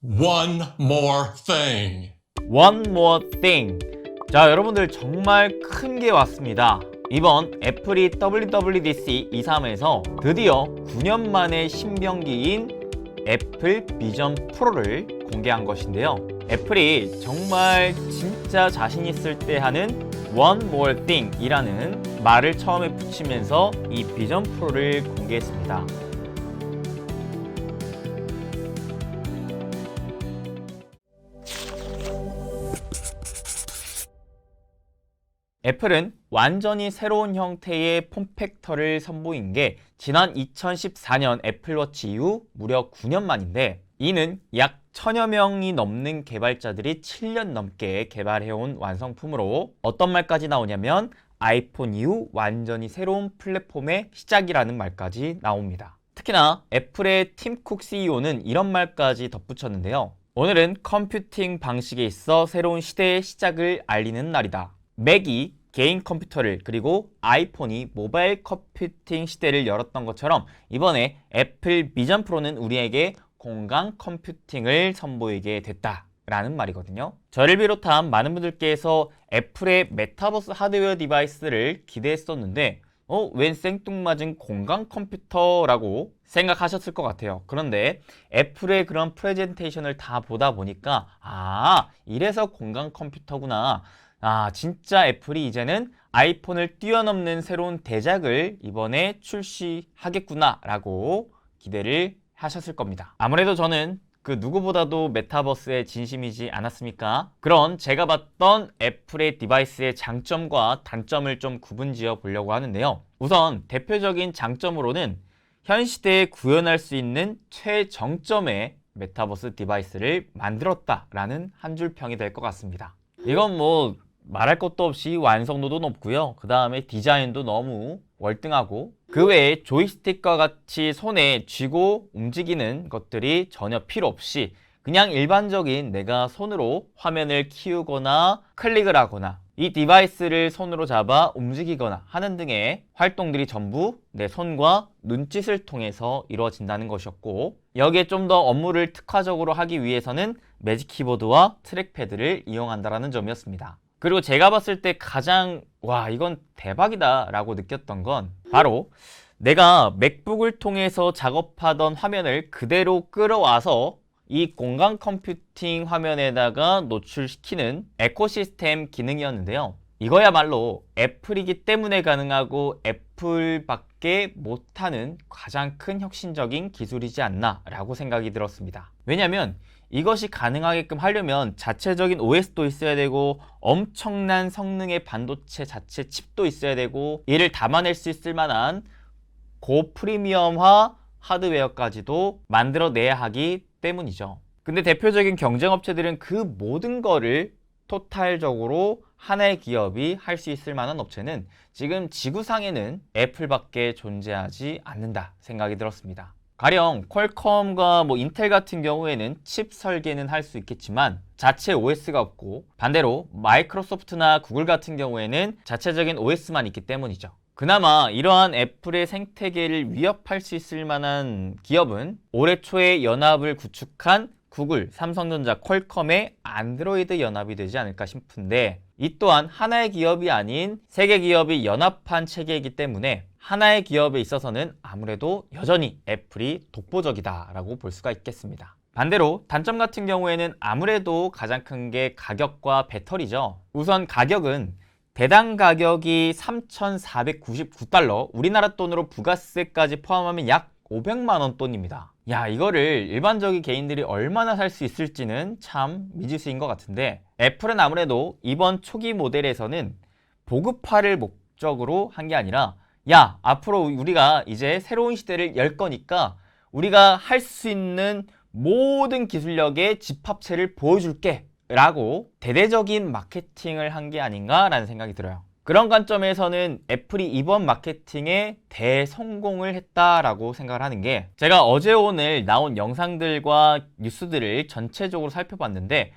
One more thing. One more thing. 자, 여러분들 정말 큰 게 왔습니다. 이번 애플이 WWDC 23에서 드디어 9년 만에 신병기인 애플 비전 프로를 공개한 것인데요. 애플이 정말 진짜 자신 있을 때 하는 One more thing 이라는 말을 처음에 붙이면서 이 비전 프로를 공개했습니다. 애플은 완전히 새로운 형태의 폼팩터를 선보인 게 지난 2014년 애플워치 이후 무려 9년 만인데, 이는 약 1000여 명이 넘는 개발자들이 7년 넘게 개발해온 완성품으로 어떤 말까지 나오냐면 아이폰 이후 완전히 새로운 플랫폼의 시작이라는 말까지 나옵니다. 특히나 애플의 팀 쿡 CEO는 이런 말까지 덧붙였는데요. 오늘은 컴퓨팅 방식에 있어 새로운 시대의 시작을 알리는 날이다. 맥이 개인 컴퓨터를, 그리고 아이폰이 모바일 컴퓨팅 시대를 열었던 것처럼 이번에 애플 비전 프로는 우리에게 공간 컴퓨팅을 선보이게 됐다라는 말이거든요. 저를 비롯한 많은 분들께서 애플의 메타버스 하드웨어 디바이스를 기대했었는데 웬 생뚱맞은 공간 컴퓨터라고 생각하셨을 것 같아요. 그런데 애플의 그런 프레젠테이션을 다 보다 보니까 이래서 공간 컴퓨터구나. 진짜 애플이 이제는 아이폰을 뛰어넘는 새로운 대작을 이번에 출시하겠구나 라고 기대를 하셨을 겁니다. 아무래도 저는 그 누구보다도 메타버스에 진심이지 않았습니까? 그런 제가 봤던 애플의 디바이스의 장점과 단점을 좀 구분지어 보려고 하는데요. 우선 대표적인 장점으로는 현 시대에 구현할 수 있는 최정점의 메타버스 디바이스를 만들었다라는 한 줄 평이 될 것 같습니다. 이건 뭐 말할 것도 없이 완성도도 높고요. 그 다음에 디자인도 너무 월등하고, 그 외에 조이스틱과 같이 손에 쥐고 움직이는 것들이 전혀 필요 없이 그냥 일반적인 내가 손으로 화면을 키우거나 클릭을 하거나 이 디바이스를 손으로 잡아 움직이거나 하는 등의 활동들이 전부 내 손과 눈짓을 통해서 이루어진다는 것이었고, 여기에 좀 더 업무를 특화적으로 하기 위해서는 매직 키보드와 트랙패드를 이용한다는 점이었습니다. 그리고 제가 봤을 때 가장 이건 대박이다 라고 느꼈던 건 바로 내가 맥북을 통해서 작업하던 화면을 그대로 끌어와서 이 공간 컴퓨팅 화면에다가 노출시키는 에코시스템 기능이었는데요. 이거야말로 애플이기 때문에 가능하고 애플밖에 못하는 가장 큰 혁신적인 기술이지 않나 라고 생각이 들었습니다. 왜냐면 이것이 가능하게끔 하려면 자체적인 OS도 있어야 되고 엄청난 성능의 반도체 자체 칩도 있어야 되고 이를 담아낼 수 있을 만한 고프리미엄화 하드웨어까지도 만들어내야 하기 때문이죠. 근데 대표적인 경쟁업체들은 그 모든 거를 토탈적으로 하나의 기업이 할 수 있을 만한 업체는 지금 지구상에는 애플밖에 존재하지 않는다 생각이 들었습니다. 가령 퀄컴과 인텔 같은 경우에는 칩 설계는 할 수 있겠지만 자체 OS가 없고, 반대로 마이크로소프트나 구글 같은 경우에는 자체적인 OS만 있기 때문이죠. 그나마 이러한 애플의 생태계를 위협할 수 있을 만한 기업은 올해 초에 연합을 구축한 구글, 삼성전자, 퀄컴의 안드로이드 연합이 되지 않을까 싶은데, 이 또한 하나의 기업이 아닌 세계 기업이 연합한 체계이기 때문에 하나의 기업에 있어서는 아무래도 여전히 애플이 독보적이다라고 볼 수가 있겠습니다. 반대로 단점 같은 경우에는 아무래도 가장 큰 게 가격과 배터리죠. 우선 가격은 대당 가격이 3,499달러, 우리나라 돈으로 부가세까지 포함하면 약 500만 원 돈입니다. 이거를 일반적인 개인들이 얼마나 살 수 있을지는 참 미지수인 것 같은데, 애플은 아무래도 이번 초기 모델에서는 보급화를 목적으로 한 게 아니라 앞으로 우리가 이제 새로운 시대를 열 거니까 우리가 할 수 있는 모든 기술력의 집합체를 보여줄게 라고 대대적인 마케팅을 한 게 아닌가라는 생각이 들어요. 그런 관점에서는 애플이 이번 마케팅에 대성공을 했다라고 생각을 하는 게, 제가 어제 오늘 나온 영상들과 뉴스들을 전체적으로 살펴봤는데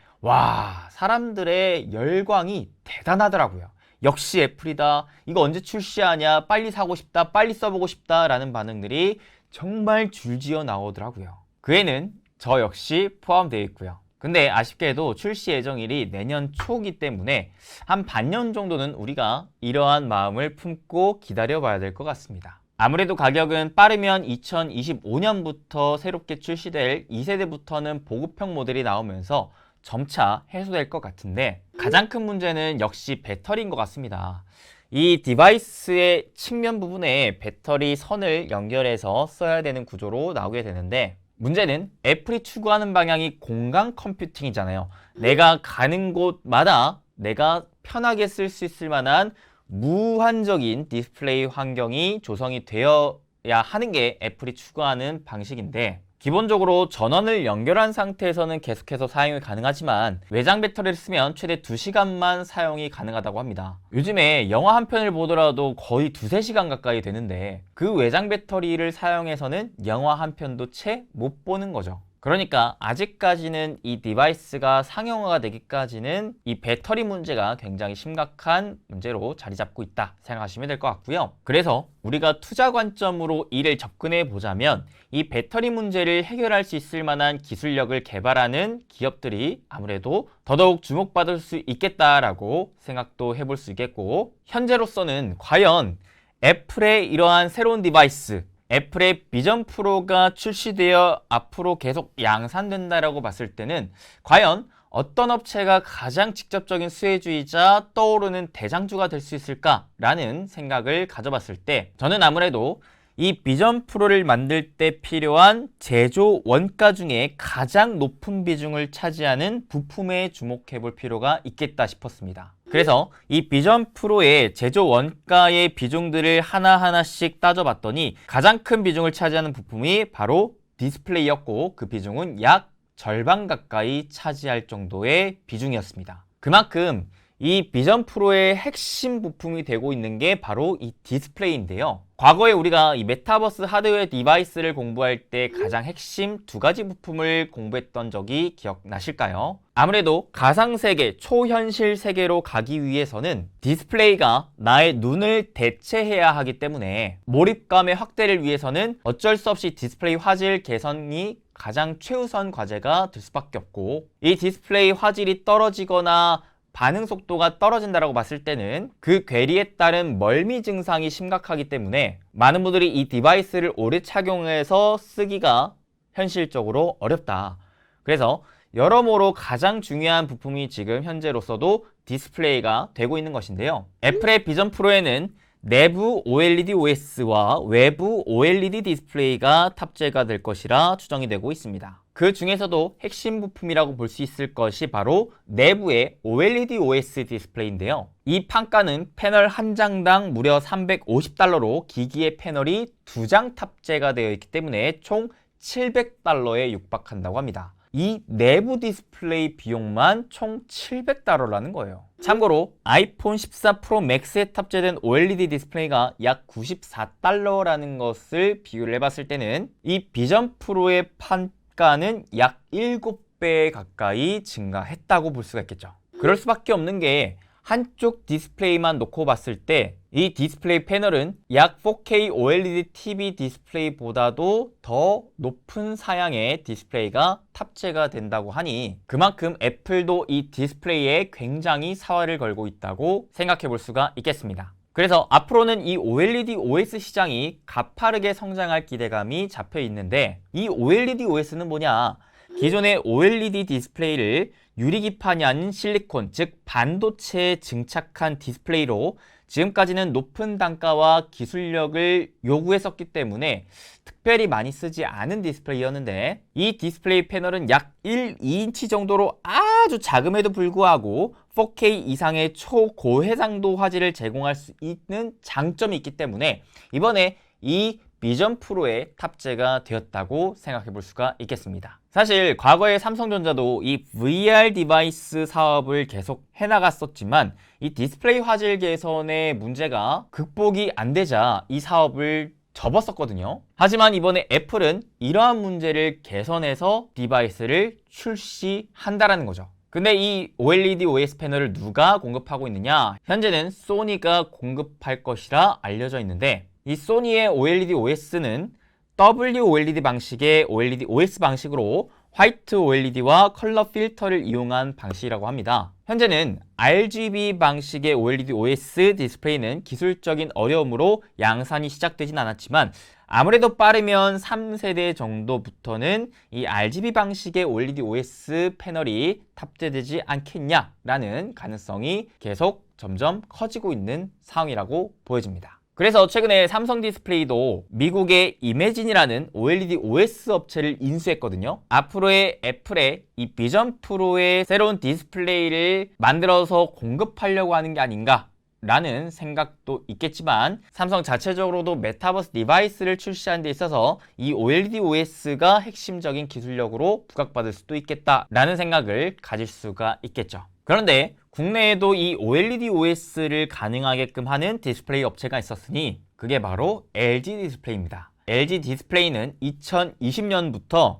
사람들의 열광이 대단하더라고요. 역시 애플이다. 이거 언제 출시하냐. 빨리 사고 싶다. 빨리 써보고 싶다. 라는 반응들이 정말 줄지어 나오더라고요. 그 애는 저 역시 포함되어 있고요. 근데 아쉽게도 출시 예정일이 내년 초기 때문에 한 반년 정도는 우리가 이러한 마음을 품고 기다려봐야 될 것 같습니다. 아무래도 가격은 빠르면 2025년부터 새롭게 출시될 2세대부터는 보급형 모델이 나오면서 점차 해소될 것 같은데, 가장 큰 문제는 역시 배터리인 것 같습니다. 이 디바이스의 측면 부분에 배터리 선을 연결해서 써야 되는 구조로 나오게 되는데, 문제는 애플이 추구하는 방향이 공간 컴퓨팅이잖아요. 내가 가는 곳마다 내가 편하게 쓸 수 있을 만한 무한적인 디스플레이 환경이 조성이 되어야 하는 게 애플이 추구하는 방식인데, 기본적으로 전원을 연결한 상태에서는 계속해서 사용이 가능하지만 외장 배터리를 쓰면 최대 2시간만 사용이 가능하다고 합니다. 요즘에 영화 한 편을 보더라도 거의 2~3시간 가까이 되는데 그 외장 배터리를 사용해서는 영화 한 편도 채 못 보는 거죠. 그러니까 아직까지는 이 디바이스가 상용화가 되기까지는 이 배터리 문제가 굉장히 심각한 문제로 자리 잡고 있다 생각하시면 될 것 같고요. 그래서 우리가 투자 관점으로 이를 접근해 보자면 이 배터리 문제를 해결할 수 있을 만한 기술력을 개발하는 기업들이 아무래도 더더욱 주목받을 수 있겠다라고 생각도 해볼 수 있겠고, 현재로서는 과연 애플의 이러한 새로운 디바이스, 애플의 비전 프로가 출시되어 앞으로 계속 양산된다라고 봤을 때는 과연 어떤 업체가 가장 직접적인 수혜주이자 떠오르는 대장주가 될 수 있을까라는 생각을 가져봤을 때, 저는 아무래도 이 비전 프로를 만들 때 필요한 제조 원가 중에 가장 높은 비중을 차지하는 부품에 주목해 볼 필요가 있겠다 싶었습니다. 그래서 이 비전 프로의 제조 원가의 비중들을 하나하나씩 따져봤더니 가장 큰 비중을 차지하는 부품이 바로 디스플레이였고, 그 비중은 약 절반 가까이 차지할 정도의 비중이었습니다. 그만큼 이 비전 프로의 핵심 부품이 되고 있는 게 바로 이 디스플레이인데요. 과거에 우리가 이 메타버스 하드웨어 디바이스를 공부할 때 가장 핵심 2가지 부품을 공부했던 적이 기억나실까요? 아무래도 가상세계, 초현실 세계로 가기 위해서는 디스플레이가 나의 눈을 대체해야 하기 때문에 몰입감의 확대를 위해서는 어쩔 수 없이 디스플레이 화질 개선이 가장 최우선 과제가 될 수밖에 없고, 이 디스플레이 화질이 떨어지거나 반응 속도가 떨어진다고 봤을 때는 그 괴리에 따른 멀미 증상이 심각하기 때문에 많은 분들이 이 디바이스를 오래 착용해서 쓰기가 현실적으로 어렵다. 그래서 여러모로 가장 중요한 부품이 지금 현재로서도 디스플레이가 되고 있는 것인데요. 애플의 비전 프로에는 내부 OLED OS와 외부 OLED 디스플레이가 탑재가 될 것이라 추정이 되고 있습니다. 그 중에서도 핵심 부품이라고 볼 수 있을 것이 바로 내부의 OLED OS 디스플레이인데요. 이 판가는 패널 한 장당 무려 $350로 기기의 패널이 2장 탑재가 되어 있기 때문에 총 $700에 육박한다고 합니다. 이 내부 디스플레이 비용만 총 $700라는 거예요. 참고로 아이폰 14 프로 맥스에 탑재된 OLED 디스플레이가 약 $94라는 것을 비교를 해봤을 때는 이 비전 프로의 판가는 약 7배 가까이 증가했다고 볼 수가 있겠죠. 그럴 수밖에 없는 게 한쪽 디스플레이만 놓고 봤을 때 이 디스플레이 패널은 약 4K OLED TV 디스플레이보다도 더 높은 사양의 디스플레이가 탑재가 된다고 하니 그만큼 애플도 이 디스플레이에 굉장히 사활을 걸고 있다고 생각해 볼 수가 있겠습니다. 그래서 앞으로는 이 OLED OS 시장이 가파르게 성장할 기대감이 잡혀 있는데, 이 OLED OS는 뭐냐? 기존의 OLED 디스플레이를 유리기판이 아닌 실리콘, 즉 반도체에 증착한 디스플레이로 지금까지는 높은 단가와 기술력을 요구했었기 때문에 특별히 많이 쓰지 않은 디스플레이였는데, 이 디스플레이 패널은 약 2인치 정도로 아주 작음에도 불구하고 4K 이상의 초고해상도 화질을 제공할 수 있는 장점이 있기 때문에 이번에 이 비전 프로에 탑재가 되었다고 생각해 볼 수가 있겠습니다. 사실 과거에 삼성전자도 이 VR 디바이스 사업을 계속 해나갔었지만 이 디스플레이 화질 개선의 문제가 극복이 안 되자 이 사업을 접었었거든요. 하지만 이번에 애플은 이러한 문제를 개선해서 디바이스를 출시한다라는 거죠. 근데 이 OLED OS 패널을 누가 공급하고 있느냐? 현재는 소니가 공급할 것이라 알려져 있는데, 이 소니의 OLED OS는 WOLED 방식의 OLED OS 방식으로 화이트 OLED와 컬러 필터를 이용한 방식이라고 합니다. 현재는 RGB 방식의 OLED OS 디스플레이는 기술적인 어려움으로 양산이 시작되진 않았지만 아무래도 빠르면 3세대 정도부터는 이 RGB 방식의 OLED OS 패널이 탑재되지 않겠냐라는 가능성이 계속 점점 커지고 있는 상황이라고 보여집니다. 그래서 최근에 삼성 디스플레이도 미국의 이매진이라는 OLED OS 업체를 인수했거든요. 앞으로의 애플의 이 비전 프로의 새로운 디스플레이를 만들어서 공급하려고 하는 게 아닌가 라는 생각도 있겠지만 삼성 자체적으로도 메타버스 디바이스를 출시하는 데 있어서 이 OLED OS가 핵심적인 기술력으로 부각받을 수도 있겠다라는 생각을 가질 수가 있겠죠. 그런데 국내에도 이 OLED OS를 가능하게끔 하는 디스플레이 업체가 있었으니 그게 바로 LG 디스플레이입니다. LG 디스플레이는 2020년부터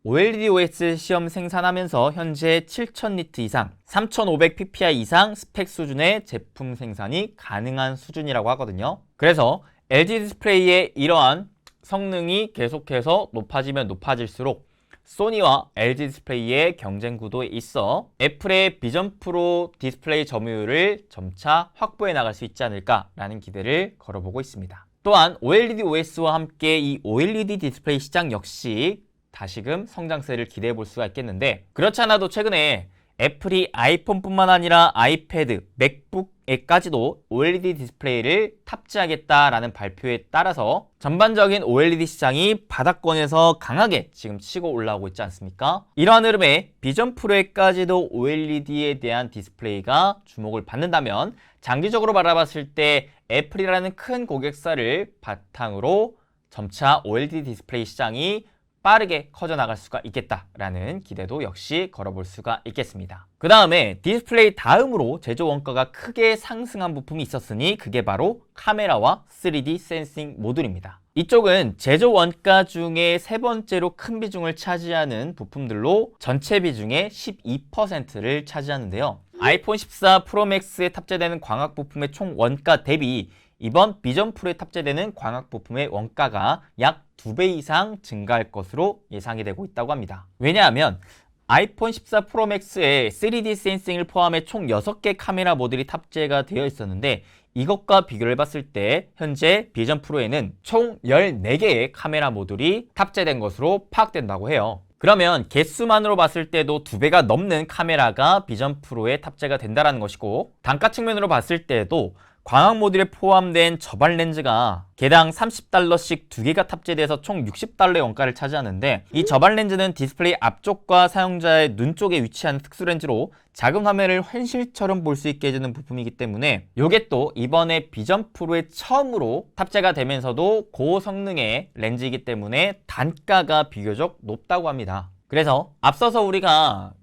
OLED OS 시험 생산하면서 현재 7000니트 이상, 3500 PPI 이상 스펙 수준의 제품 생산이 가능한 수준이라고 하거든요. 그래서 LG 디스플레이의 이러한 성능이 계속해서 높아지면 높아질수록 소니와 LG 디스플레이의 경쟁 구도에 있어 애플의 비전 프로 디스플레이 점유율을 점차 확보해 나갈 수 있지 않을까라는 기대를 걸어보고 있습니다. 또한 OLED OS와 함께 이 OLED 디스플레이 시장 역시 다시금 성장세를 기대해 볼 수가 있겠는데, 그렇지 않아도 최근에 애플이 아이폰뿐만 아니라 아이패드, 맥북에까지도 OLED 디스플레이를 탑재하겠다라는 발표에 따라서 전반적인 OLED 시장이 바닥권에서 강하게 지금 치고 올라오고 있지 않습니까? 이러한 흐름에 비전 프로에까지도 OLED에 대한 디스플레이가 주목을 받는다면 장기적으로 바라봤을 때 애플이라는 큰 고객사를 바탕으로 점차 OLED 디스플레이 시장이 빠르게 커져나갈 수가 있겠다라는 기대도 역시 걸어볼 수가 있겠습니다. 그 다음에 디스플레이 다음으로 제조 원가가 크게 상승한 부품이 있었으니 그게 바로 카메라와 3D 센싱 모듈입니다. 이쪽은 제조 원가 중에 세 번째로 큰 비중을 차지하는 부품들로 전체 비중의 12%를 차지하는데요. 아이폰 14 프로 맥스에 탑재되는 광학 부품의 총 원가 대비 이번 비전 프로에 탑재되는 광학 부품의 원가가 약 2배 이상 증가할 것으로 예상이 되고 있다고 합니다. 왜냐하면 아이폰 14 프로 맥스에 3D 센싱을 포함해 총 6개 카메라 모듈이 탑재가 되어 있었는데 이것과 비교를 해봤을 때 현재 비전 프로에는 총 14개의 카메라 모듈이 탑재된 것으로 파악된다고 해요. 그러면 개수만으로 봤을 때도 2배가 넘는 카메라가 비전 프로에 탑재가 된다는 것이고, 단가 측면으로 봤을 때도 광학 모듈에 포함된 저발 렌즈가 개당 30달러씩 2개가 탑재돼서 총 60달러의 원가를 차지하는데, 이 저발 렌즈는 디스플레이 앞쪽과 사용자의 눈 쪽에 위치한 특수 렌즈로 작은 화면을 현실처럼 볼 수 있게 해주는 부품이기 때문에 이게 또 이번에 비전 프로에 처음으로 탑재가 되면서도 고성능의 렌즈이기 때문에 단가가 비교적 높다고 합니다. 그래서 앞서서 우리가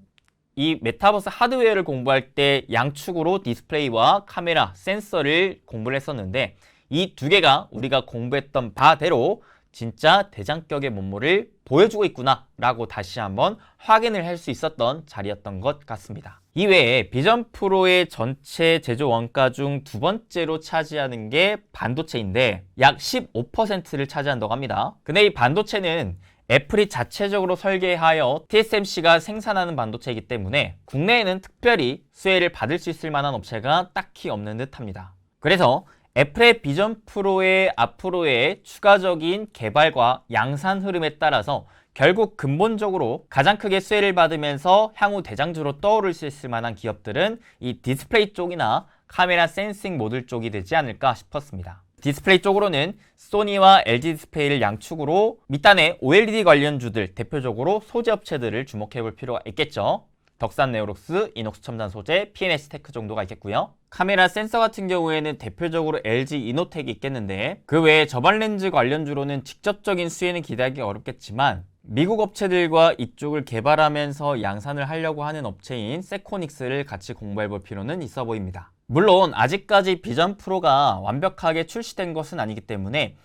이 메타버스 하드웨어를 공부할 때 양축으로 디스플레이와 카메라, 센서를 공부를 했었는데 이 두 개가 우리가 공부했던 바대로 진짜 대장격의 면모를 보여주고 있구나 라고 다시 한번 확인을 할 수 있었던 자리였던 것 같습니다. 이외에 비전 프로의 전체 제조 원가 중 두 번째로 차지하는 게 반도체인데 약 15%를 차지한다고 합니다. 근데 이 반도체는 애플이 자체적으로 설계하여 TSMC가 생산하는 반도체이기 때문에 국내에는 특별히 수혜를 받을 수 있을 만한 업체가 딱히 없는 듯합니다. 그래서 애플의 비전 프로의 앞으로의 추가적인 개발과 양산 흐름에 따라서 결국 근본적으로 가장 크게 수혜를 받으면서 향후 대장주로 떠오를 수 있을 만한 기업들은 이 디스플레이 쪽이나 카메라 센싱 모듈 쪽이 되지 않을까 싶었습니다. 디스플레이 쪽으로는 소니와 LG 디스플레이를 양축으로 밑단의 OLED 관련주들, 대표적으로 소재 업체들을 주목해 볼 필요가 있겠죠. 덕산 네오록스, 이녹스 첨단 소재, PNS 테크 정도가 있겠고요. 카메라 센서 같은 경우에는 대표적으로 LG 이노텍이 있겠는데 그 외에 저발 렌즈 관련주로는 직접적인 수혜는 기대하기 어렵겠지만 미국 업체들과 이쪽을 개발하면서 양산을 하려고 하는 업체인 세코닉스를 같이 공부해 볼 필요는 있어 보입니다. 물론 아직까지 비전 프로가 완벽하게 출시된 것은 아니기 때문에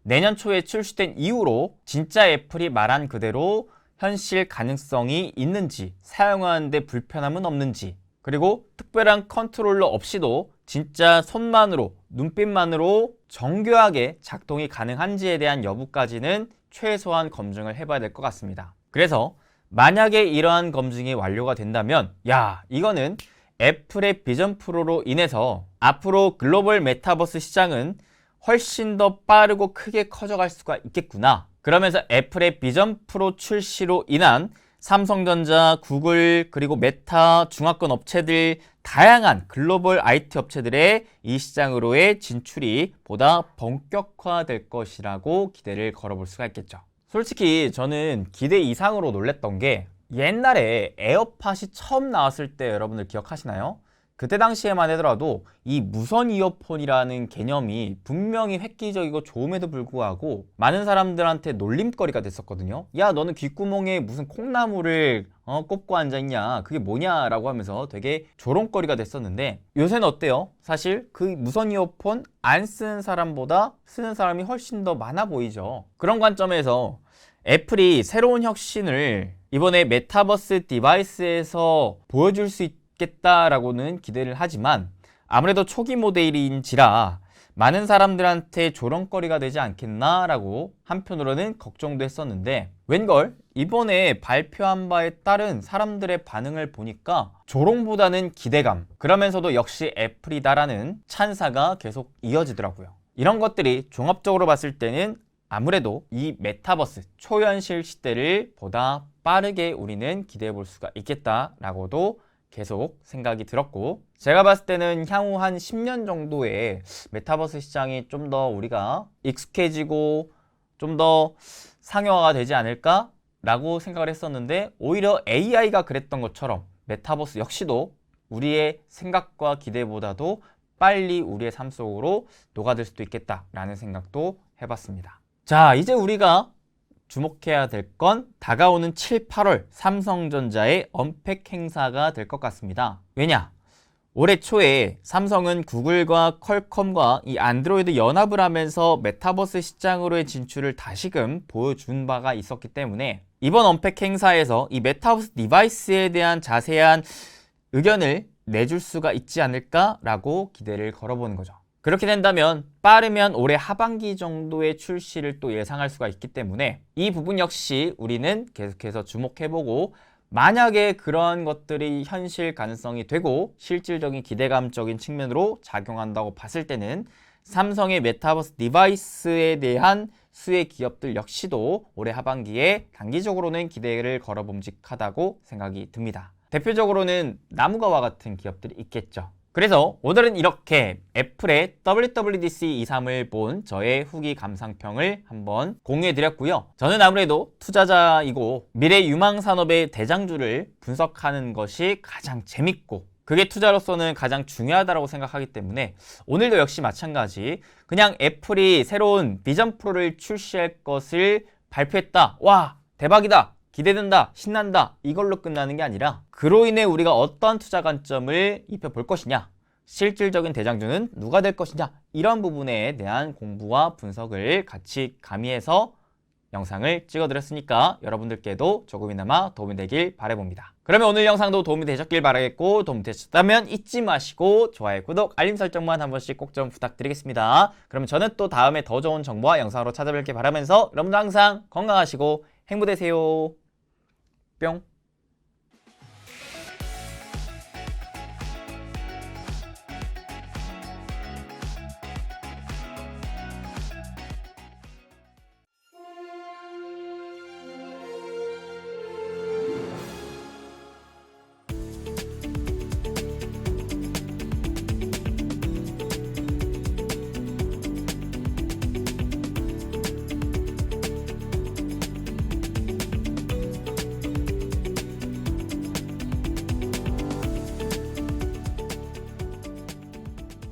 내년 초에 출시된 이후로 진짜 애플이 말한 그대로 현실 가능성이 있는지, 사용하는데 불편함은 없는지, 그리고 특별한 컨트롤러 없이도 진짜 손만으로, 눈빛만으로 정교하게 작동이 가능한지에 대한 여부까지는 최소한 검증을 해봐야 될 것 같습니다. 그래서 만약에 이러한 검증이 완료가 된다면 이거는 애플의 비전 프로로 인해서 앞으로 글로벌 메타버스 시장은 훨씬 더 빠르고 크게 커져갈 수가 있겠구나. 그러면서 애플의 비전 프로 출시로 인한 삼성전자, 구글, 그리고 메타, 중화권 업체들, 다양한 글로벌 IT 업체들의 이 시장으로의 진출이 보다 본격화될 것이라고 기대를 걸어볼 수가 있겠죠. 솔직히 저는 기대 이상으로 놀랬던 게 옛날에 에어팟이 처음 나왔을 때 여러분들 기억하시나요? 그때 당시에만 하더라도 이 무선 이어폰이라는 개념이 분명히 획기적이고 좋음에도 불구하고 많은 사람들한테 놀림거리가 됐었거든요. 야, 너는 귓구멍에 무슨 콩나물을 꼽고 앉아있냐, 그게 뭐냐 라고 하면서 되게 조롱거리가 됐었는데 요새는 어때요? 사실 그 무선 이어폰 안 쓰는 사람보다 쓰는 사람이 훨씬 더 많아 보이죠. 그런 관점에서 애플이 새로운 혁신을 이번에 메타버스 디바이스에서 보여줄 수 있겠다라고는 기대를 하지만 아무래도 초기 모델인지라 많은 사람들한테 조롱거리가 되지 않겠나라고 한편으로는 걱정도 했었는데 웬걸 이번에 발표한 바에 따른 사람들의 반응을 보니까 조롱보다는 기대감, 그러면서도 역시 애플이다라는 찬사가 계속 이어지더라고요. 이런 것들이 종합적으로 봤을 때는 아무래도 이 메타버스 초현실 시대를 보다 빠르게 우리는 기대해 볼 수가 있겠다라고도 계속 생각이 들었고, 제가 봤을 때는 향후 한 10년 정도의 메타버스 시장이 좀 더 우리가 익숙해지고 좀 더 상용화가 되지 않을까 라고 생각을 했었는데, 오히려 AI가 그랬던 것처럼 메타버스 역시도 우리의 생각과 기대보다도 빨리 우리의 삶 속으로 녹아들 수도 있겠다라는 생각도 해봤습니다. 자, 이제 우리가 주목해야 될 건 다가오는 7, 8월 삼성전자의 언팩 행사가 될 것 같습니다. 왜냐? 올해 초에 삼성은 구글과 퀄컴과 이 안드로이드 연합을 하면서 메타버스 시장으로의 진출을 다시금 보여준 바가 있었기 때문에 이번 언팩 행사에서 이 메타버스 디바이스에 대한 자세한 의견을 내줄 수가 있지 않을까라고 기대를 걸어보는 거죠. 그렇게 된다면 빠르면 올해 하반기 정도의 출시를 또 예상할 수가 있기 때문에 이 부분 역시 우리는 계속해서 주목해보고, 만약에 그런 것들이 현실 가능성이 되고 실질적인 기대감적인 측면으로 작용한다고 봤을 때는 삼성의 메타버스 디바이스에 대한 수혜 기업들 역시도 올해 하반기에 단기적으로는 기대를 걸어봄직하다고 생각이 듭니다. 대표적으로는 나무가와 같은 기업들이 있겠죠. 그래서 오늘은 이렇게 애플의 WWDC 23을 본 저의 후기 감상평을 한번 공유해드렸고요. 저는 아무래도 투자자이고 미래 유망 산업의 대장주를 분석하는 것이 가장 재밌고 그게 투자로서는 가장 중요하다고 생각하기 때문에 오늘도 역시 마찬가지, 그냥 애플이 새로운 비전 프로를 출시할 것을 발표했다, 와 대박이다, 기대된다, 신난다, 이걸로 끝나는 게 아니라 그로 인해 우리가 어떤 투자 관점을 입혀볼 것이냐, 실질적인 대장주는 누가 될 것이냐, 이런 부분에 대한 공부와 분석을 같이 가미해서 영상을 찍어드렸으니까 여러분들께도 조금이나마 도움이 되길 바라봅니다. 그러면 오늘 영상도 도움이 되셨길 바라겠고, 도움이 되셨다면 잊지 마시고 좋아요, 구독, 알림 설정만 한 번씩 꼭 좀 부탁드리겠습니다. 그럼 저는 또 다음에 더 좋은 정보와 영상으로 찾아뵐게 바라면서 여러분들 항상 건강하시고 행복되세요. 뿅.